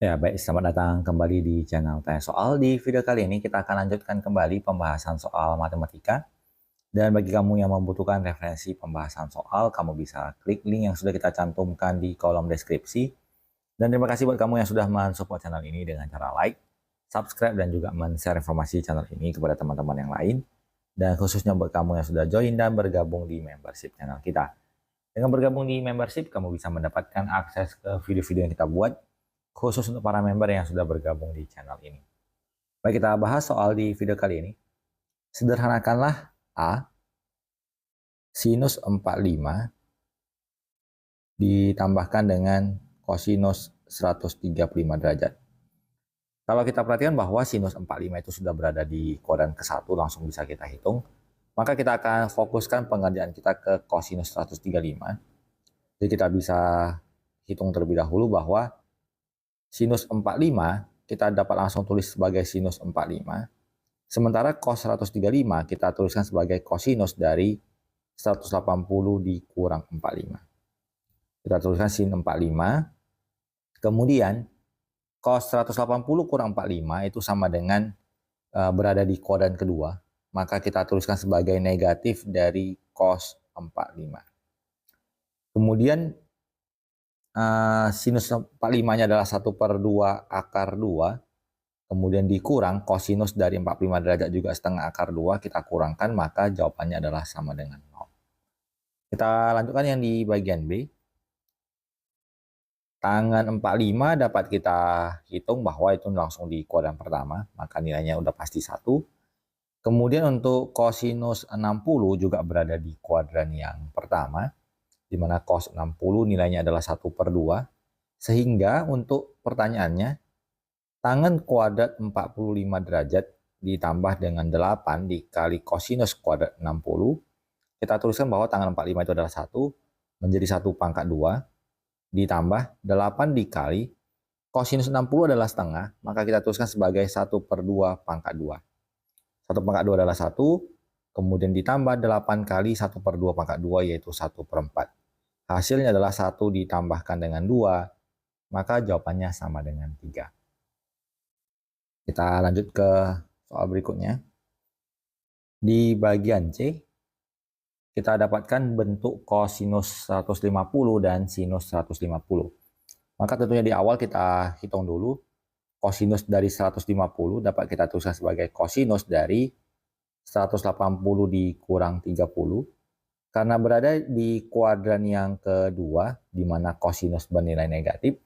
Ya, baik, selamat datang kembali di channel Tanya Soal. Di video kali ini kita akan lanjutkan kembali pembahasan soal matematika. Dan bagi kamu yang membutuhkan referensi pembahasan soal, kamu bisa klik link yang sudah kita cantumkan di kolom deskripsi. Dan terima kasih buat kamu yang sudah mensupport channel ini dengan cara like, subscribe, dan juga men-share informasi channel ini kepada teman-teman yang lain. Dan khususnya buat kamu yang sudah join dan bergabung di membership channel kita. Dengan bergabung di membership, kamu bisa mendapatkan akses ke video-video yang kita buat, khusus untuk para member yang sudah bergabung di channel ini. Baik, kita bahas soal di video kali ini. Sederhanakanlah A, sinus 45 ditambahkan dengan kosinus 135 derajat. Kalau kita perhatikan bahwa sinus 45 itu sudah berada di kuadran ke-1, langsung bisa kita hitung. Maka kita akan fokuskan pengerjaan kita ke kosinus 135. Jadi kita bisa hitung terlebih dahulu bahwa sinus 45 kita dapat langsung tulis sebagai sinus 45. Sementara cos 135 kita tuliskan sebagai kosinus dari 180 dikurang 45. Kita tuliskan sin 45. Kemudian cos 180 kurang 45 itu sama dengan berada di kuadran kedua. Maka kita tuliskan sebagai negatif dari cos 45. Kemudian sinus 45-nya adalah 1/2 akar 2. Kemudian dikurang kosinus dari 45 derajat juga setengah akar 2, kita kurangkan, maka jawabannya adalah sama dengan 0. Kita lanjutkan yang di bagian B. Tangan 45 dapat kita hitung bahwa itu langsung di kuadran pertama, maka nilainya udah pasti 1. Kemudian untuk kosinus 60 juga berada di kuadran yang pertama, di mana cos 60 nilainya adalah 1/2. Sehingga untuk pertanyaannya, tangan kuadrat 45 derajat ditambah dengan 8 dikali kosinus kuadrat 60. Kita tuliskan bahwa tangan 45 itu adalah 1, menjadi 1/2, ditambah 8 dikali kosinus 60 adalah setengah, maka kita tuliskan sebagai 1/2. 1/2 adalah 1, kemudian ditambah 8 kali 1/2 yaitu 1/4. Hasilnya adalah 1 ditambahkan dengan 2, maka jawabannya sama dengan 3. Kita lanjut ke soal berikutnya. Di bagian C, kita dapatkan bentuk kosinus 150 dan sinus 150. Maka tentunya di awal kita hitung dulu. Kosinus dari 150 dapat kita tuliskan sebagai kosinus dari 180 dikurang 30. Karena berada di kuadran yang kedua, di mana kosinus bernilai negatif,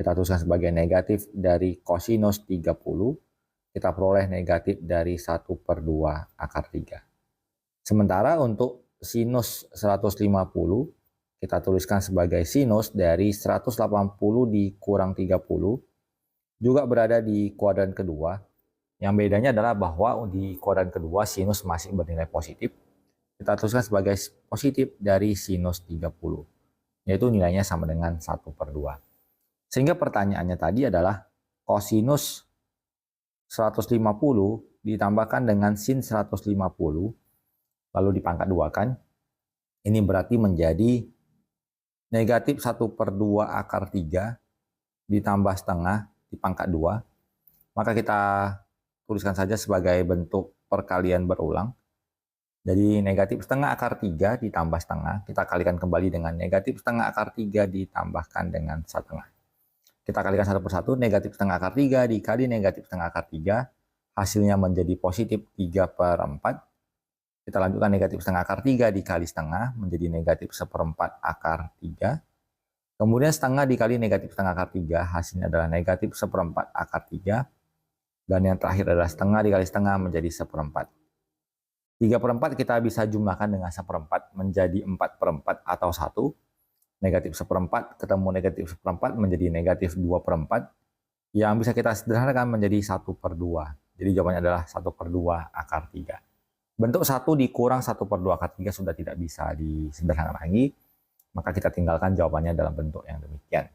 kita tuliskan sebagai negatif dari kosinus 30, kita peroleh negatif dari 1/2 akar 3. Sementara untuk sinus 150, kita tuliskan sebagai sinus dari 180 dikurang 30, juga berada di kuadran kedua. Yang bedanya adalah bahwa di kuadran kedua sinus masih bernilai positif. Kita tuliskan sebagai positif dari sinus 30, yaitu nilainya sama dengan 1/2. Sehingga pertanyaannya tadi adalah kosinus 150 ditambahkan dengan sin 150, lalu dipangkat 2 kan. Ini berarti menjadi negatif 1/2 akar 3 ditambah setengah dipangkat 2. Maka kita tuliskan saja sebagai bentuk perkalian berulang. Jadi negatif setengah akar 3 ditambah setengah, kita kalikan kembali dengan negatif setengah akar 3 ditambahkan dengan setengah. Kita kalikan satu persatu, negatif setengah akar 3 dikali negatif setengah akar 3, hasilnya menjadi positif 3/4. Kita lanjutkan negatif setengah akar 3 dikali setengah, menjadi negatif 1/4 akar 3. Kemudian setengah dikali negatif setengah akar 3, hasilnya adalah negatif 1/4 akar 3. Dan yang terakhir adalah setengah dikali setengah menjadi 1/4. 3/4 kita bisa jumlahkan dengan 1/4 menjadi 4/4 atau 1. Negatif 1/4 ketemu negatif 1/4 menjadi negatif 2/4, yang bisa kita sederhanakan menjadi 1/2. Jadi jawabannya adalah 1/2 akar 3. Bentuk 1 dikurang 1/2 akar 3 sudah tidak bisa disederhanakan lagi, maka kita tinggalkan jawabannya dalam bentuk yang demikian.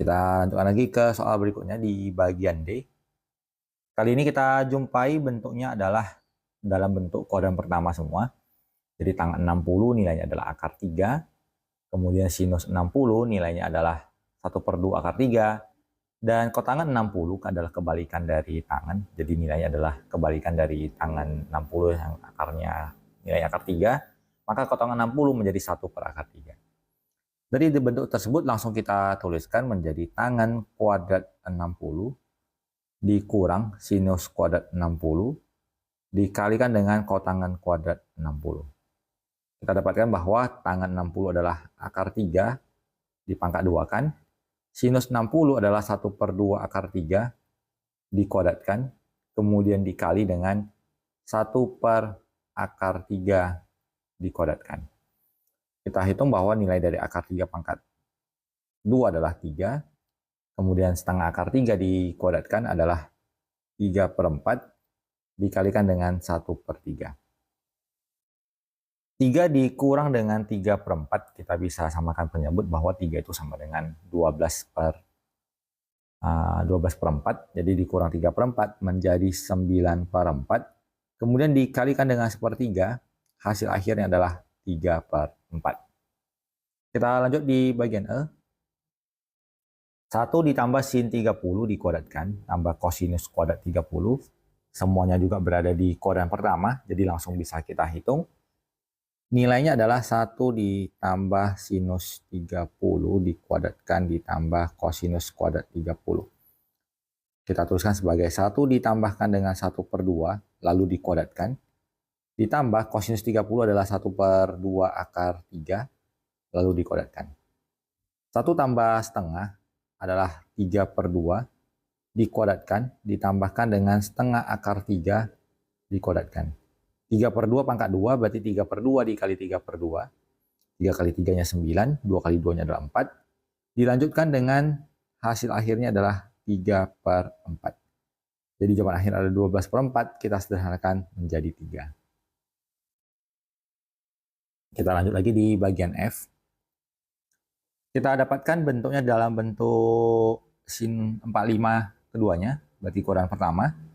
Kita lanjutkan lagi ke soal berikutnya di bagian D. Kali ini kita jumpai bentuknya adalah dalam bentuk kuadran pertama semua. Jadi tangan 60 nilainya adalah akar 3, kemudian sinus 60 nilainya adalah 1/2 akar 3. Dan kotangan 60 adalah kebalikan dari tangan. Jadi nilainya adalah kebalikan dari tangan 60 yang akarnya nilai akar 3. Maka kotangan 60 menjadi 1 per akar 3. Dari bentuk tersebut langsung kita tuliskan menjadi tangan kuadrat 60 dikurang sinus kuadrat 60 dikalikan dengan kotangan kuadrat 60. Kita dapatkan bahwa tangan 60 adalah akar 3 dipangkat 2 kan. Sinus 60 adalah 1/2 akar 3 dikuadratkan, kemudian dikali dengan 1 per akar 3 dikuadratkan. Kita hitung bahwa nilai dari akar 3 pangkat 2 adalah 3, kemudian setengah akar 3 dikuadratkan adalah 3/4 dikalikan dengan 1/3. 3 dikurang dengan 3/4, kita bisa samakan penyebut bahwa 3 itu sama dengan 12/4, jadi dikurang 3/4 menjadi 9/4, kemudian dikalikan dengan 1/3, hasil akhirnya adalah 3/4. Kita lanjut di bagian E. 1 ditambah sin 30 dikuadratkan, tambah kosinus kuadrat 30, semuanya juga berada di kuadran pertama, jadi langsung bisa kita hitung. Nilainya adalah 1 ditambah sinus 30 dikuadratkan ditambah kosinus kuadrat 30. Kita tuliskan sebagai 1 ditambahkan dengan 1/2 lalu dikuadratkan. Ditambah kosinus 30 adalah 1/2 akar 3 lalu dikuadratkan. 1 tambah setengah adalah 3/2 dikuadratkan ditambahkan dengan setengah akar 3 dikuadratkan. 3/2 pangkat 2 berarti 3/2 dikali 3/2. 3 kali 3-nya 9, 2 kali 2-nya adalah 4. Dilanjutkan dengan hasil akhirnya adalah 3/4. Jadi jawaban akhir ada 12/4, kita sederhanakan menjadi 3. Kita lanjut lagi di bagian F. Kita dapatkan bentuknya dalam bentuk sin 45 keduanya, berarti kuadran pertama.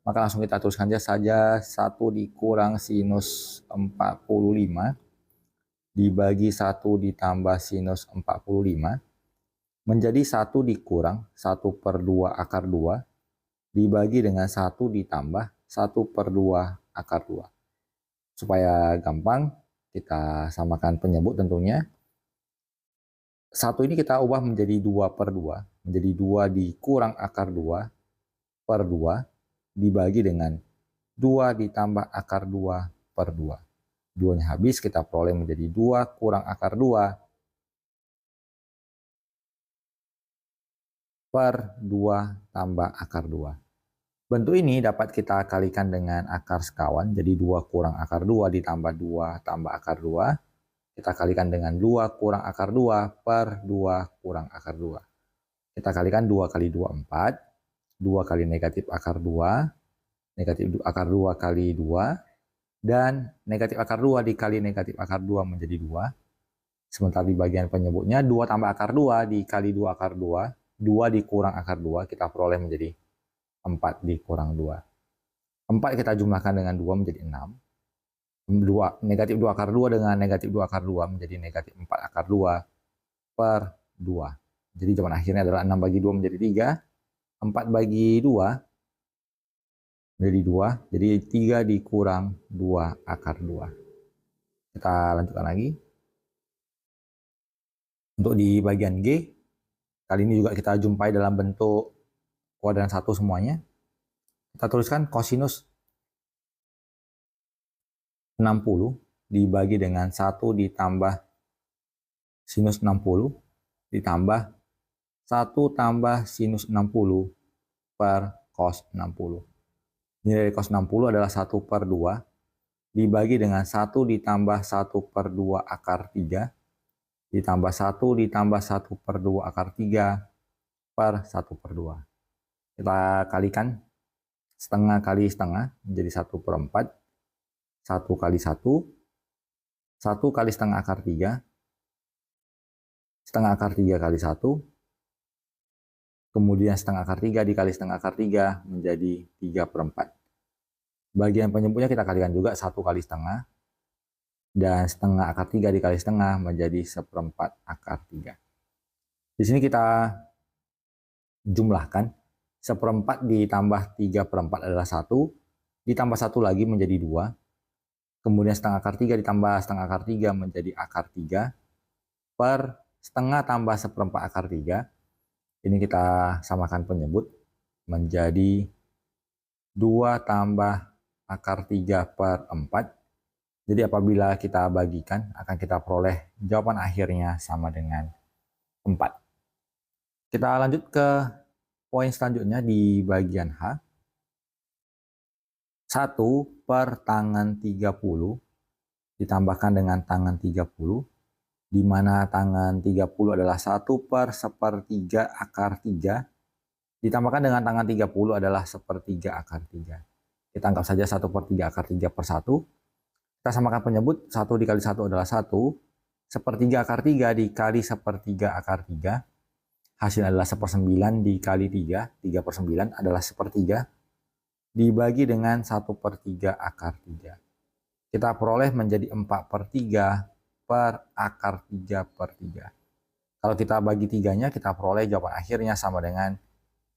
Maka langsung kita tuliskan saja 1 dikurang sinus 45 dibagi 1 ditambah sinus 45 menjadi 1 dikurang 1/2 akar 2 dibagi dengan 1 ditambah 1/2 akar 2. Supaya gampang, kita samakan penyebut tentunya. 1 ini kita ubah menjadi 2/2, menjadi 2 dikurang akar 2 per 2 dibagi dengan 2 ditambah akar 2 per 2. 2-nya habis, kita peroleh menjadi 2 kurang akar 2 per 2 tambah akar 2. Bentuk ini dapat kita kalikan dengan akar sekawan, jadi 2 kurang akar 2 ditambah 2 tambah akar 2. Kita kalikan dengan 2 kurang akar 2 per 2 kurang akar 2. Kita kalikan 2 kali 2, 4. 2 kali negatif akar 2, negatif akar 2 kali 2, dan negatif akar 2 dikali negatif akar 2 menjadi 2. Sementara di bagian penyebutnya 2 tambah akar 2 dikali 2 akar 2, 2 dikurang akar 2, kita peroleh menjadi 4 dikurang 2. 4 kita jumlahkan dengan 2 menjadi 6. 2, negatif 2 akar 2 dengan negatif 2 akar 2 menjadi negatif 4 akar 2 per 2. Jadi jawaban akhirnya adalah 6 bagi 2 menjadi 3. 4 bagi 2 menjadi 2, jadi 3 dikurang 2 akar 2. Kita lanjutkan lagi. Untuk di bagian G, kali ini juga kita jumpai dalam bentuk kuadran 1 semuanya. Kita tuliskan kosinus 60 dibagi dengan 1 ditambah sinus 60 ditambah 1 tambah sinus 60 per cos 60. Nilai cos 60 adalah 1/2 dibagi dengan 1 ditambah 1/2 akar 3 ditambah 1 ditambah 1/2 akar 3 per 1/2. Kita kalikan setengah kali setengah menjadi 1/4. 1 kali 1, 1 kali setengah akar 3, setengah akar 3 kali 1, kemudian setengah akar 3 dikali setengah akar 3 menjadi 3/4. Bagian penyebutnya kita kalikan juga 1 kali setengah, dan setengah akar 3 dikali setengah menjadi 1/4 akar 3. Di sini kita jumlahkan. 1/4 ditambah 3/4 adalah 1, ditambah 1 lagi menjadi 2, kemudian setengah akar 3 ditambah setengah akar 3 menjadi akar 3, per setengah tambah 1/4 akar 3, ini kita samakan penyebut, menjadi 2 tambah akar 3 per 4. Jadi apabila kita bagikan, akan kita peroleh jawaban akhirnya sama dengan 4. Kita lanjut ke poin selanjutnya di bagian H. 1 per tangan 30 ditambahkan dengan tangan 30, di mana tangan 30 adalah 1 per 1/3 akar 3, ditambahkan dengan tangan 30 adalah 1/3 akar 3. Kita anggap saja 1/3 akar 3 per 1. Kita samakan penyebut, 1 dikali 1 adalah 1, 1/3 akar 3 dikali 1/3 akar 3, hasilnya adalah 1/9 dikali 3, 3/9 adalah 1/3, dibagi dengan 1/3 akar 3. Kita peroleh menjadi 4/3 per akar 3 per 3. Kalau kita bagi 3-nya, kita peroleh jawaban akhirnya sama dengan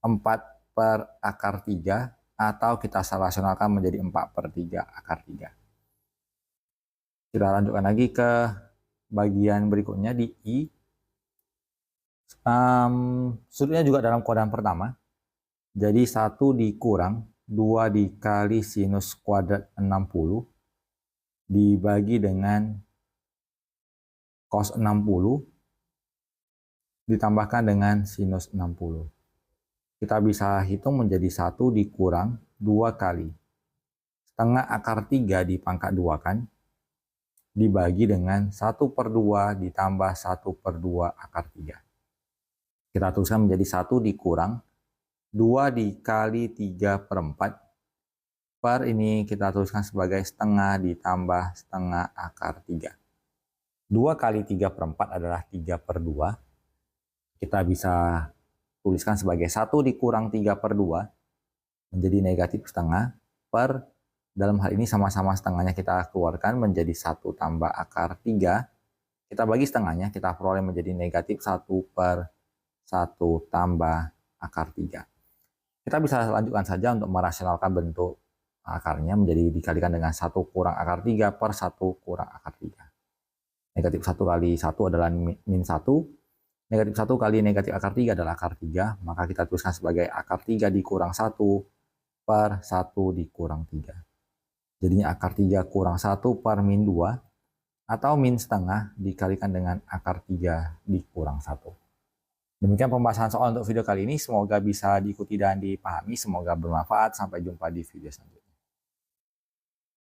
4 per akar 3, atau kita rasionalkan menjadi 4/3 akar 3. Kita lanjutkan lagi ke bagian berikutnya di I. Sudutnya juga dalam kuadran pertama. Jadi 1 dikurang 2 dikali sinus kuadrat 60 dibagi dengan cos 60 ditambahkan dengan sinus 60. Kita bisa hitung menjadi 1 dikurang 2 kali setengah akar 3 dipangkat 2 kan, dibagi dengan 1/2 ditambah 1/2 akar 3. Kita tuliskan menjadi 1 dikurang 2 dikali 3/4, per ini kita tuliskan sebagai setengah ditambah setengah akar 3. 2 kali 3/4 adalah 3/2. Kita bisa tuliskan sebagai 1 dikurang 3/2 menjadi negatif setengah, per dalam hal ini sama-sama setengahnya kita keluarkan menjadi 1 tambah akar 3. Kita bagi setengahnya, kita peroleh menjadi negatif 1/1 tambah akar 3. Kita bisa lanjutkan saja untuk merasionalkan bentuk akarnya menjadi dikalikan dengan 1 kurang akar 3 per 1 kurang akar 3. Negatif 1 kali 1 adalah min 1. Negatif 1 kali negatif akar 3 adalah akar 3. Maka kita tuliskan sebagai akar 3 dikurang 1 per 1 dikurang 3. Jadinya akar 3 kurang 1 per min 2, atau min setengah dikalikan dengan akar 3 dikurang 1. Demikian pembahasan soal untuk video kali ini. Semoga bisa diikuti dan dipahami. Semoga bermanfaat. Sampai jumpa di video selanjutnya.